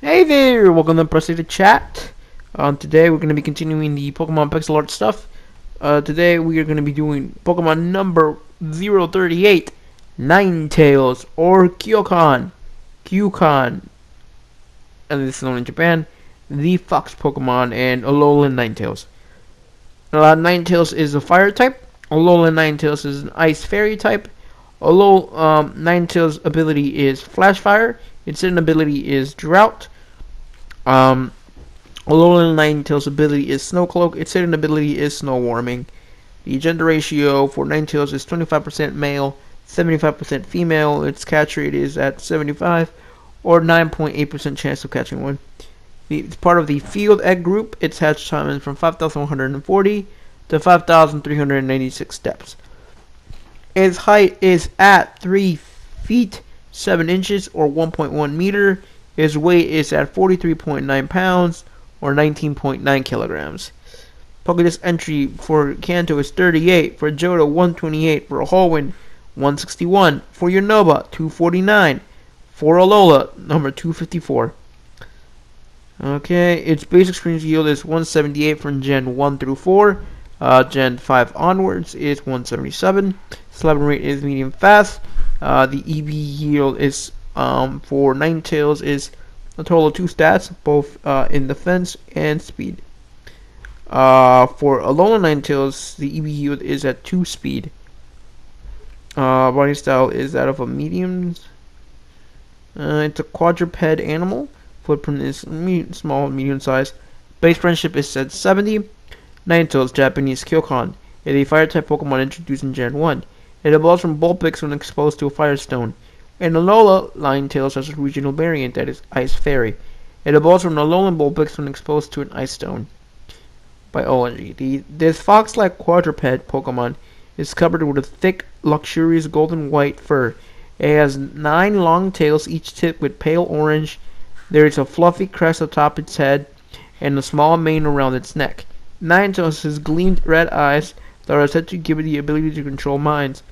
Hey there! Welcome to Press to Chat. Today we're going to be continuing the Pokemon Pixel Art stuff. Today we are going to be doing Pokemon number 038, Ninetales, or Kyokon. And this is known in Japan, the Fox Pokemon, and Alolan Ninetales. Ninetales is a Fire type. Alolan Ninetales is an Ice Fairy type. Ninetales' ability is Flash Fire. Its hidden ability is Drought. Alolan Ninetales' ability is Snow Cloak. Its hidden ability is Snow Warming. The gender ratio for Ninetales is 25% male, 75% female. Its catch rate is at 75, or 9.8% chance of catching one. It's part of the Field Egg group. Its hatch time is from 5,140 to 5,396 steps. Its height is at 3 feet 7 inches, or 1.1 meter. His weight is at 43.9 pounds, or 19.9 kilograms. Pokedex entry for Kanto is 38, for Johto 128, for Holwyn 161, for Unova 249, for Alola number 254. Okay, its basic screen yield is 178 from Gen 1 through 4. Gen 5 onwards is 177. Slapping rate is medium fast. The EV yield is for Ninetales is a total of 2 stats, both in defense and speed. For Alola Ninetales, the EV yield is at 2 speed. Body style is that of a medium. It's a quadruped animal. Footprint is small, medium size. Base friendship is at 70. Ninetales, Japanese Kyokon, is a fire type Pokemon introduced in Gen 1. It evolves from Vulpix when exposed to a Firestone. And Alola Ninetales has a regional variant that is Ice Fairy. It evolves from Alolan Vulpix when exposed to an Ice Stone. Biology. This fox-like quadruped Pokemon is covered with a thick, luxurious golden-white fur. It has 9 long tails, each tipped with pale orange. There is a fluffy crest atop its head and a small mane around its neck. Ninetales has gleamed red eyes that are said to give it the ability to control minds.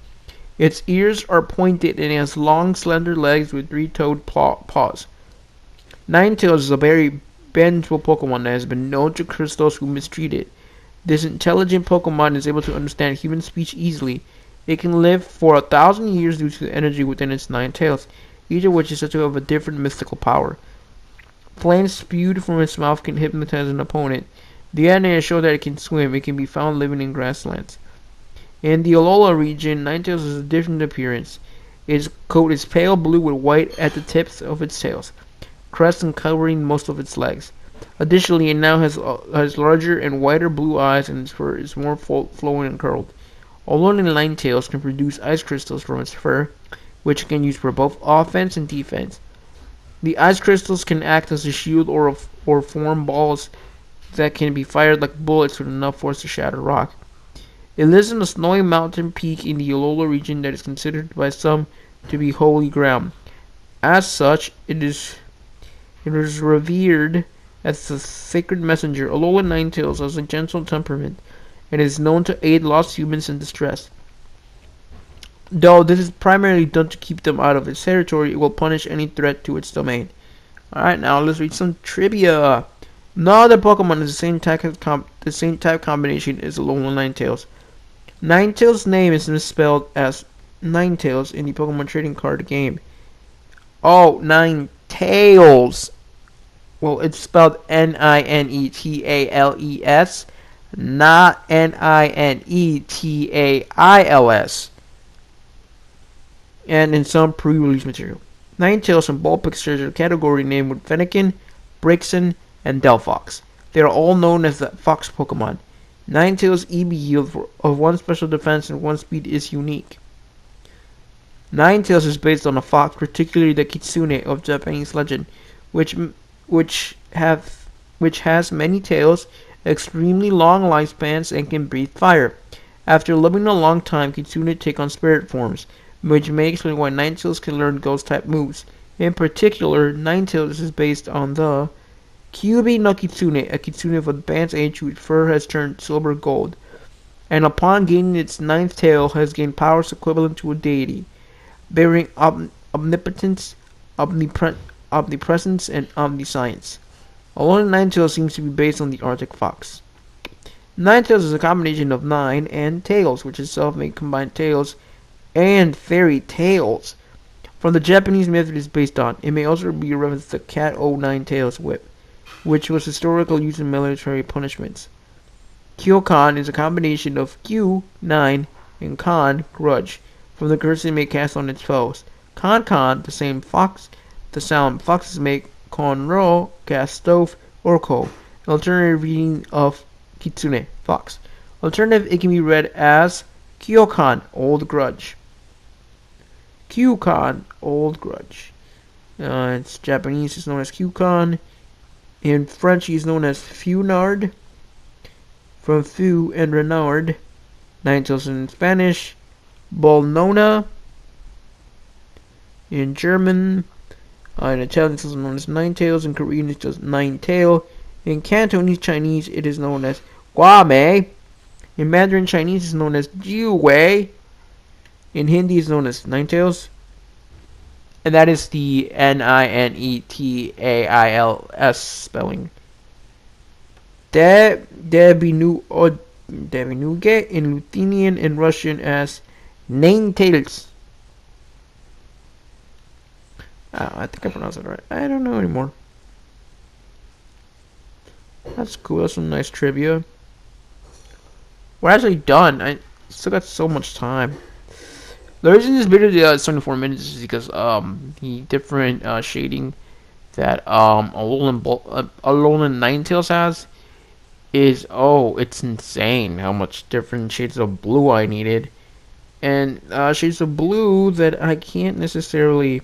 Its ears are pointed and it has long, slender legs with 3-toed paws. Ninetales is a very vengeful Pokemon that has been known to curse those who mistreat it. This intelligent Pokemon is able to understand human speech easily. It can live for 1,000 years due to the energy within its 9 tails, each of which is said to have a different mystical power. Flames spewed from its mouth can hypnotize an opponent. The DNA shows that it can swim. It can be found living in grasslands. In the Alola region, Ninetales has a different appearance. Its coat is pale blue with white at the tips of its tails, cresting covering most of its legs. Additionally, it now has larger and whiter blue eyes, and its fur is more flowing and curled. Alola Ninetales can produce ice crystals from its fur, which it can use for both offense and defense. The ice crystals can act as a shield or form balls that can be fired like bullets with enough force to shatter rock. It lives in a snowy mountain peak in the Alola region that is considered by some to be holy ground. As such, it is revered as the sacred messenger. Alola Ninetales has a gentle temperament and is known to aid lost humans in distress. Though this is primarily done to keep them out of its territory, it will punish any threat to its domain. Alright, now let's read some trivia. No other Pokemon is the same type combination as Alola Ninetales. Ninetales' name is misspelled as Ninetales in the Pokemon trading card game. Oh, Ninetales. Well, it's spelled Ninetales, not Ninetales. And in some pre-release material. Ninetales and Vulpix share a category named with Fennekin, Braixen, and Delphox. They are all known as the Fox Pokemon. Ninetales' EV yield of 1 special defense and 1 speed is unique. Ninetales is based on a fox, particularly the Kitsune of Japanese legend, which has many tails, extremely long lifespans, and can breathe fire. After living a long time, Kitsune take on spirit forms, which may explain why Ninetales can learn ghost-type moves. In particular, Ninetales is based on the Kyubi no Kitsune, a kitsune of advanced age whose fur has turned silver gold, and upon gaining its 9th tail has gained powers equivalent to a deity, bearing omnipotence, omnipresence, and omniscience. Alolan Ninetales seems to be based on the Arctic fox. Ninetales is a combination of nine and tails, which itself may combine tales and fairy tales. From the Japanese myth it is based on, it may also be a reference to the Cat O' Nine Tails whip, which was historically used in military punishments. Kyokan is a combination of Q, 9, and Kan, grudge, from the curse it may cast on its foes. Kan, the sound foxes make, Konro, cast stove, or ko, an alternative reading of Kitsune, fox. Alternative, it can be read as Kyokan, old grudge. Kyukan, old grudge. It's Japanese, it's known as Kyukan. In French, he's known as Funard, from Fu and Renard. Ninetales in Spanish, Bolnona. In German, in Italian, it's known as Ninetales. In Korean, it's just Ninetail. In Cantonese Chinese, it is known as Guame. In Mandarin Chinese, it's known as Jiwei. In Hindi, it's known as Ninetales. And that is the Ninetails spelling. Debinuge in Lithuanian and Russian as Ninetales. I think I pronounced it right. I don't know anymore. That's cool. That's some nice trivia. We're actually done. I still got so much time. The reason this video is 24 minutes is because the different shading that Alolan Ninetales has is, oh, it's insane how much different shades of blue I needed, and shades of blue that I can't necessarily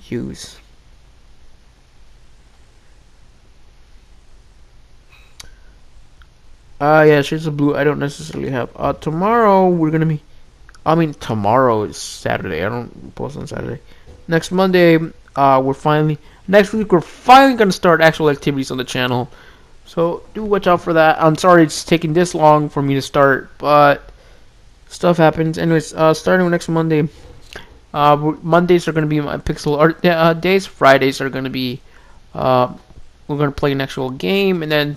use. Yeah, shades of blue I don't necessarily have. Tomorrow we're gonna be. I mean, tomorrow is Saturday. I don't post on Saturday. Next Monday, we're finally. Next week, we're finally gonna start actual activities on the channel. So do watch out for that. I'm sorry it's taking this long for me to start, but stuff happens. Anyways, starting next Monday. Mondays are gonna be my pixel art days. Fridays are gonna be. We're gonna play an actual game, and then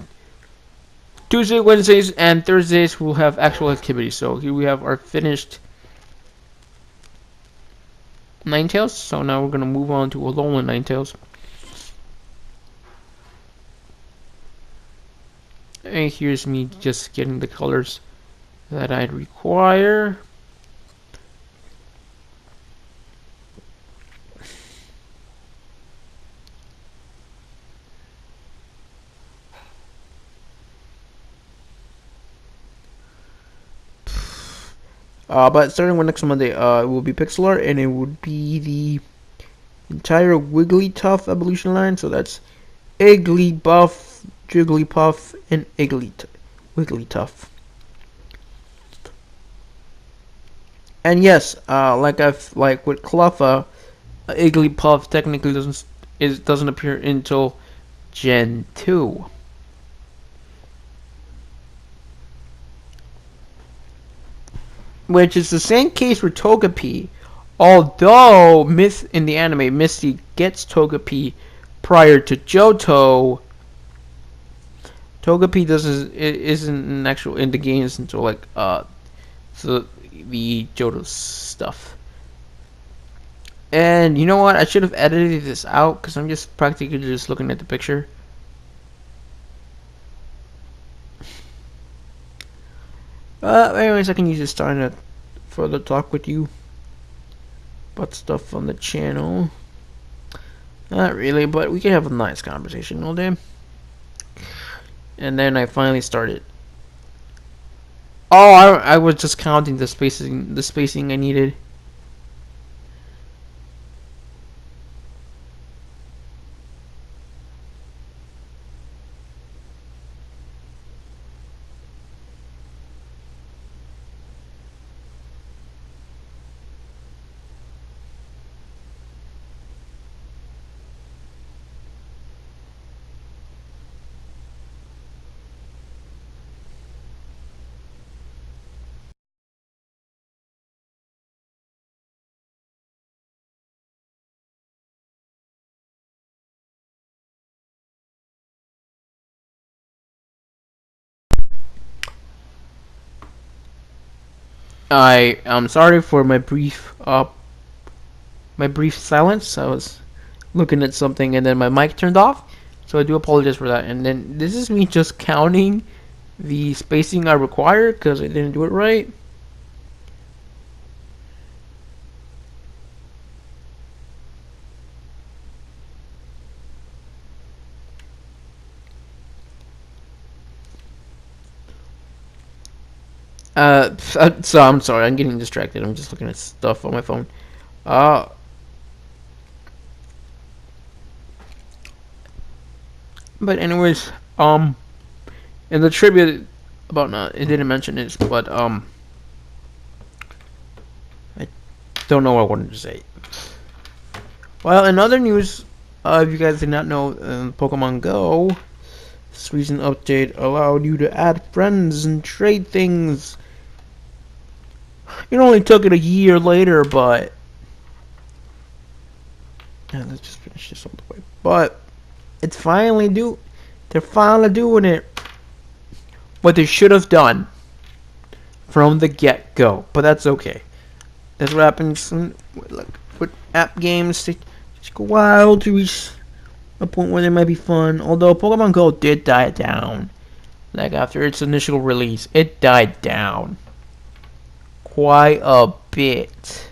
Tuesday, Wednesdays, and Thursdays we'll have actual activities. So here we have our finished Ninetales. So now we're gonna move on to Alolan Ninetales. And here's me just getting the colors that I'd require. But starting with next Monday, it will be pixel art, and it would be the entire Wigglytuff evolution line. So that's Igglybuff, Jigglypuff, and Wigglytuff. And yes, like with Cluffa, Igglypuff technically doesn't appear until Gen 2. Which is the same case for Togepi, although in the anime, Misty gets Togepi prior to Johto. Togepi isn't actual in the games until like so the Johto stuff. And you know what? I should have edited this out because I'm just practically just looking at the picture. Anyways, I can use this time to further talk with you about stuff on the channel. Not really, but we can have a nice conversation all day. And then I finally started. Oh, I was just counting the spacing I needed. I'm sorry for my brief silence. I was looking at something and then my mic turned off. So I do apologize for that. And then this is me just counting the spacing I require because I didn't do it right. So I'm sorry, I'm getting distracted. I'm just looking at stuff on my phone. Uh, but anyways, in the trivia about it didn't mention this, but I don't know what I wanted to say. Well, in other news, if you guys did not know, Pokemon Go, this recent update allowed you to add friends and trade things. It only took it a year later, but yeah, let's just finish this all the way. But it's finally they're finally doing it. What they should have done from the get-go, but that's okay. That's what happens with app games. They just go wild to reach a point where they might be fun. Although Pokemon Go did die down, like after its initial release, it died down quite a bit.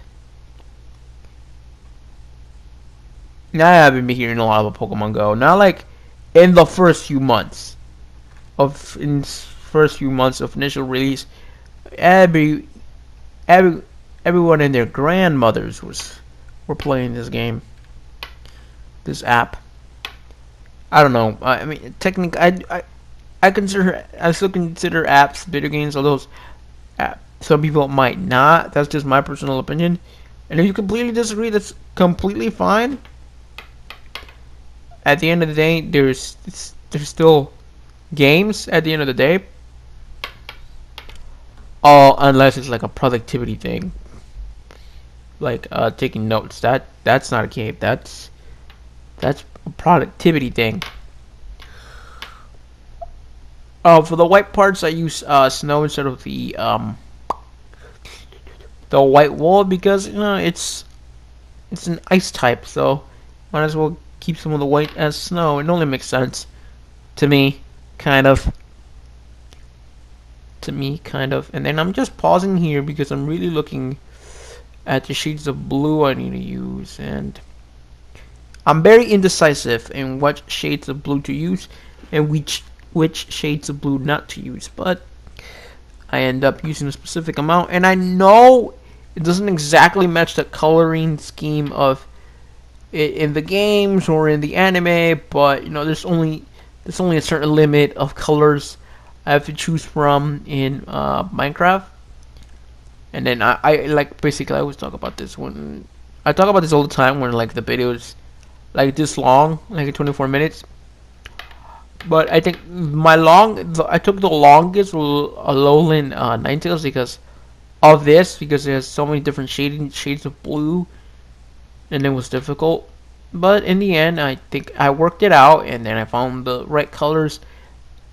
Now I haven't been hearing a lot about Pokemon Go. Not like in the first few months of initial release. Every everyone and their grandmothers were playing this game, this app. I don't know. I mean, technically, I still consider apps video games. Although some people might not. That's just my personal opinion. And if you completely disagree, that's completely fine. At the end of the day, there's still games. At the end of the day, unless it's like a productivity thing, like taking notes. That's not a game. That's a productivity thing. For the white parts, I use snow instead of the white wool because it's an ice type, so might as well keep some of the white as snow. It only makes sense to me, kind of. And then I'm just pausing here because I'm really looking at the shades of blue I need to use, and I'm very indecisive in what shades of blue to use and which shades of blue not to use, but I end up using a specific amount, and I know it doesn't exactly match the coloring scheme of it in the games or in the anime, but there's only a certain limit of colors I have to choose from in Minecraft. And then I like basically I always talk about this when I talk about this all the time when like the video is like this long, like 24 minutes. But I think I took the longest Alolan Ninetales because of this, because it has so many different shades of blue, and it was difficult. But in the end, I think I worked it out, and then I found the right colors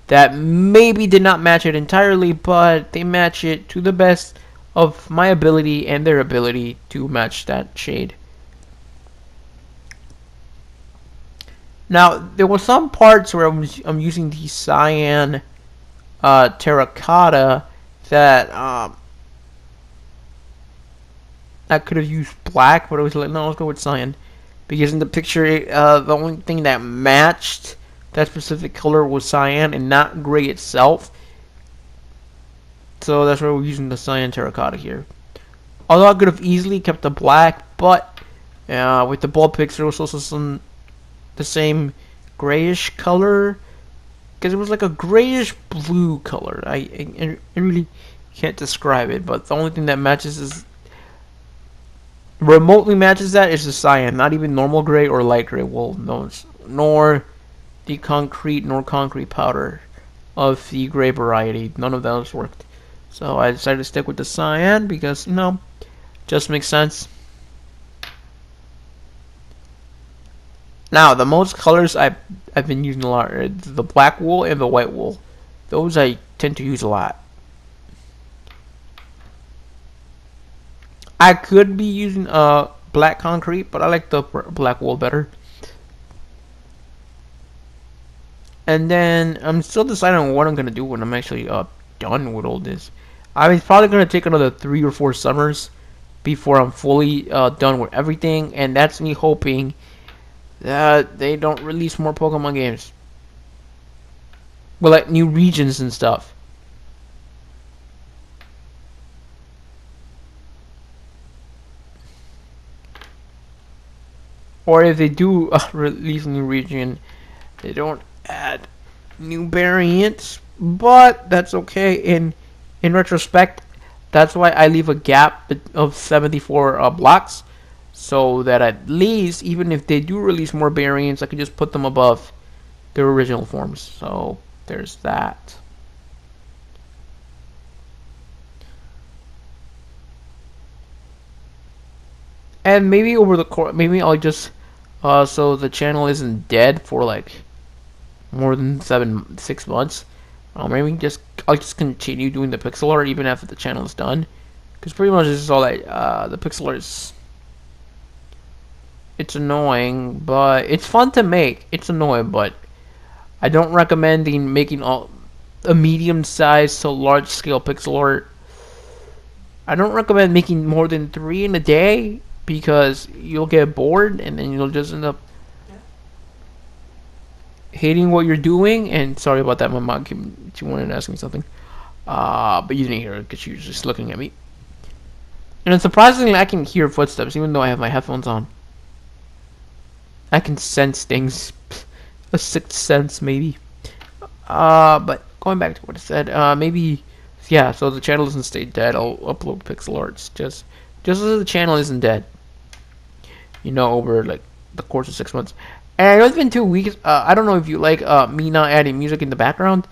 that maybe did not match it entirely, but they match it to the best of my ability and their ability to match that shade. Now, there were some parts where I'm using the cyan terracotta that I could have used black, but I was like, no, let's go with cyan. Because in the picture, the only thing that matched that specific color was cyan and not gray itself. So that's why we're using the cyan terracotta here. Although I could have easily kept the black, but with the ball picks, there was also the same grayish color, because it was like a grayish blue color. I really can't describe it, but the only thing that remotely matches that is the cyan, not even normal gray or light gray wool, nor the concrete powder of the gray variety. None of those worked, so I decided to stick with the cyan because just makes sense. Now, the most colors I've been using a lot are the black wool and the white wool. Those I tend to use a lot. I could be using black concrete, but I like the black wool better. And then I'm still deciding on what I'm gonna do when I'm actually done with all this. I'm probably gonna take another 3 or 4 summers before I'm fully done with everything, and that's me hoping that they don't release more Pokemon games. Well, like new regions and stuff. Or if they do release a new region, they don't add new variants, but that's okay. In retrospect, that's why I leave a gap of 74 blocks, so that at least even if they do release more variants, I can just put them above their original forms. So there's that. And maybe over the course, maybe I'll just so the channel isn't dead for like more than 6 months. Maybe just I'll just continue doing the pixel art even after the channel is done, because pretty much this is all that the pixel art is. It's annoying, but it's fun to make. It's annoying, but I don't recommend making all a medium-sized to large-scale pixel art. I don't recommend making more than 3 in a day because you'll get bored and then you'll just end up hating what you're doing. And sorry about that, my mom she wanted to ask me something, but you didn't hear it because she was just looking at me. And surprisingly, I can hear footsteps even though I have my headphones on. I can sense things, a sixth sense maybe. But going back to what I said, maybe yeah. So the channel doesn't stay dead. I'll upload pixel arts just as the channel isn't dead. Over like the course of 6 months. And I know it's been 2 weeks. I don't know if you like me not adding music in the background.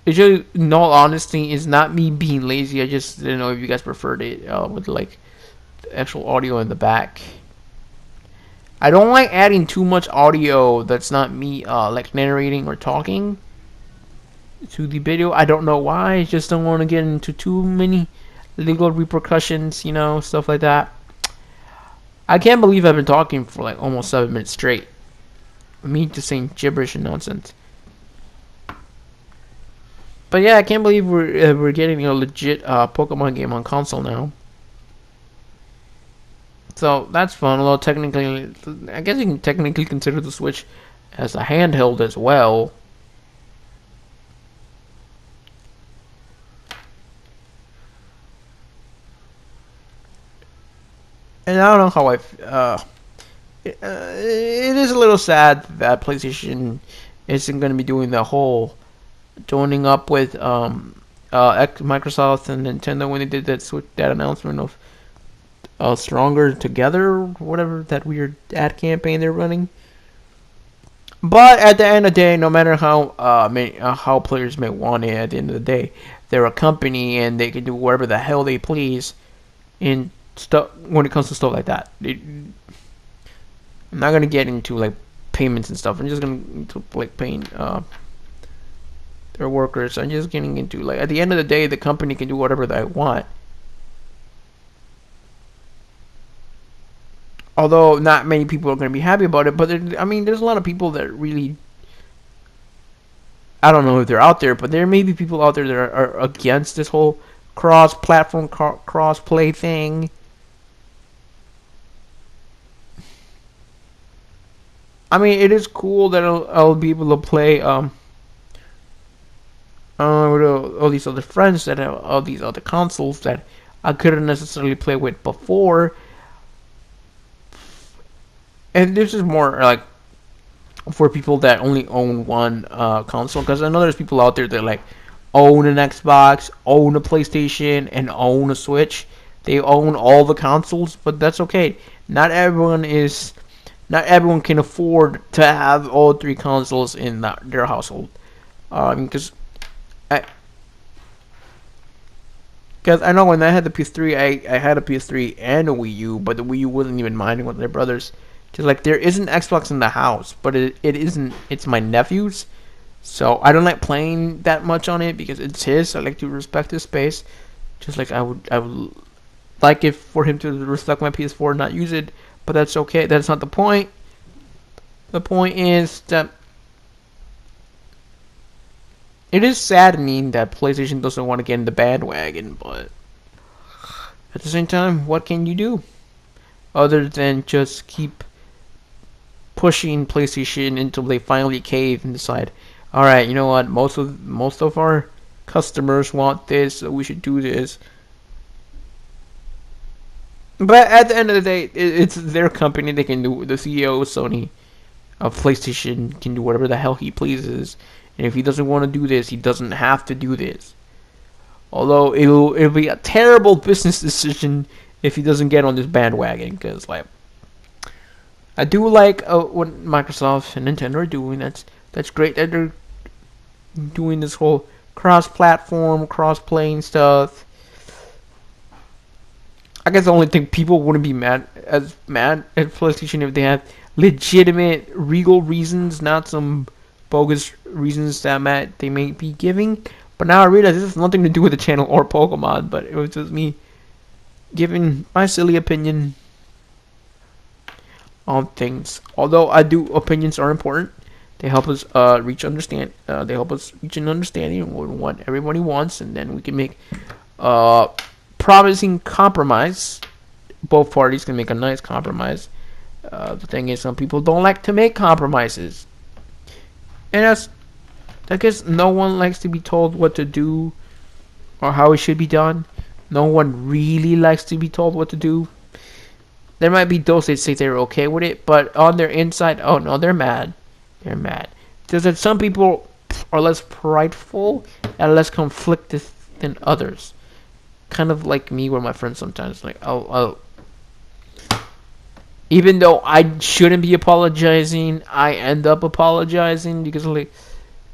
It's just, in all honesty, it's not me being lazy. I just didn't know if you guys preferred it with like the actual audio in the back. I don't like adding too much audio that's not me like narrating or talking to the video. I don't know why. I just don't want to get into too many legal repercussions, stuff like that. I can't believe I've been talking for like almost 7 minutes straight. Me just saying gibberish and nonsense. But yeah, I can't believe we're getting a legit Pokemon game on console now. So that's fun. Although technically, I guess you can technically consider the Switch as a handheld as well. And I don't know how it is a little sad that PlayStation isn't going to be doing the whole joining up with Microsoft and Nintendo when they did that announcement of Stronger Together, whatever that weird ad campaign they're running. But at the end of the day, no matter how players may want it, at the end of the day, they're a company and they can do whatever the hell they please in stuff when it comes to stuff like that. I'm not gonna get into like payments and stuff. I'm just gonna into like paying their workers. I'm just getting into like at the end of the day, the company can do whatever they want. Although not many people are going to be happy about it, but there's a lot of people that really, I don't know if they're out there, but there may be people out there that are against this whole cross-platform, cross-play thing. I mean, it is cool that I'll be able to play with all these other friends that have all these other consoles that I couldn't necessarily play with before. And this is more like for people that only own one console, because I know there's people out there that like own an Xbox, own a PlayStation, and own a Switch. They own all the consoles, but that's okay. Not everyone can afford to have all 3 consoles in their household. Because I know when I had the PS3, I had a PS3 and a Wii U, but the Wii U wasn't even mine with my brothers. Just like there is an Xbox in the house, but it isn't. It's my nephew's, so I don't like playing that much on it because it's his. I like to respect his space. Just like I would like it for him to respect my PS4 and not use it, but that's okay. That's not the point. The point is that it is saddening that PlayStation doesn't want to get in the bandwagon, but at the same time, what can you do other than just keep pushing PlayStation until they finally cave and decide, all right, you know what? Most of our customers want this, so we should do this. But at the end of the day, it's their company. They can do. The CEO of Sony, of PlayStation, can do whatever the hell he pleases. And if he doesn't want to do this, he doesn't have to do this. Although it'll be a terrible business decision if he doesn't get on this bandwagon. Because like I do like what Microsoft and Nintendo are doing. That's great that they're doing this whole cross-platform, cross-playing stuff. I guess the only thing people wouldn't be mad at PlayStation if they have legitimate, real reasons, not some bogus reasons that they may be giving. But now I realize this has nothing to do with the channel or Pokemon, but it was just me giving my silly opinion on things. Although opinions are important. They help us reach an understanding of what everybody wants, and then we can make promising compromise. Both parties can make a nice compromise. The thing is, some people don't like to make compromises, and I guess no one likes to be told what to do or how it should be done. No one really likes to be told what to do. There might be those that say they're okay with it, but on their inside, oh no, they're mad. They're mad. Because that some people are less prideful and less conflicted than others. Kind of like me, where my friends sometimes like, even though I shouldn't be apologizing, I end up apologizing because like,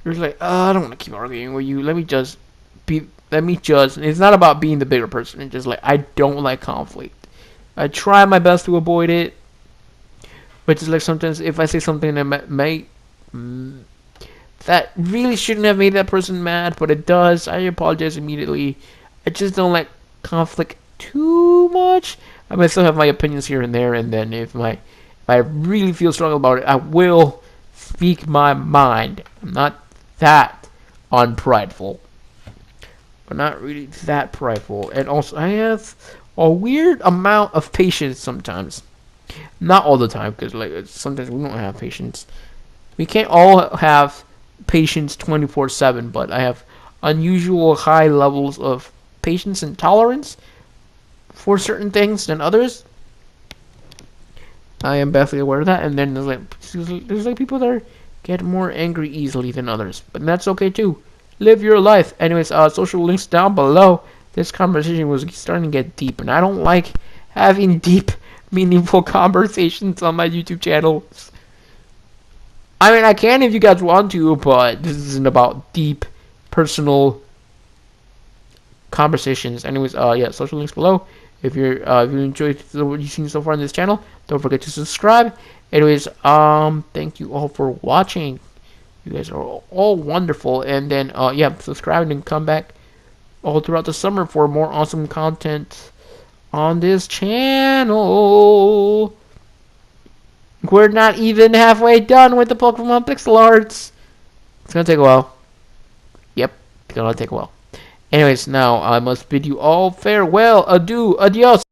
you're like, oh, I don't want to keep arguing with you. Let me just. And it's not about being the bigger person. It's just like I don't like conflict. I try my best to avoid it, but it's like sometimes if I say something that really shouldn't have made that person mad, but it does, I apologize immediately. I just don't like conflict too much. I might still have my opinions here and there, and then if I really feel strong about it, I will speak my mind. I'm not that unprideful, but not really that prideful. And also, I have a weird amount of patience sometimes. Not all the time, because like sometimes we don't have patience. We can't all have patience 24/7, but I have unusual high levels of patience and tolerance for certain things than others. I am definitely aware of that. And then there's like people that get more angry easily than others, but that's okay too. Live your life. Anyways, social links down below. This conversation was starting to get deep, and I don't like having deep, meaningful conversations on my YouTube channels. I mean, I can if you guys want to, but this isn't about deep, personal conversations. Anyways, yeah, social links below. If you enjoyed what you've seen so far on this channel, don't forget to subscribe. Anyways, thank you all for watching. You guys are all wonderful, and then yeah, subscribe and come back all throughout the summer for more awesome content on this channel. We're not even halfway done with the Pokemon pixel arts. It's gonna take a while. Yep, it's gonna take a while. Anyways, now I must bid you all farewell. Adieu, adios.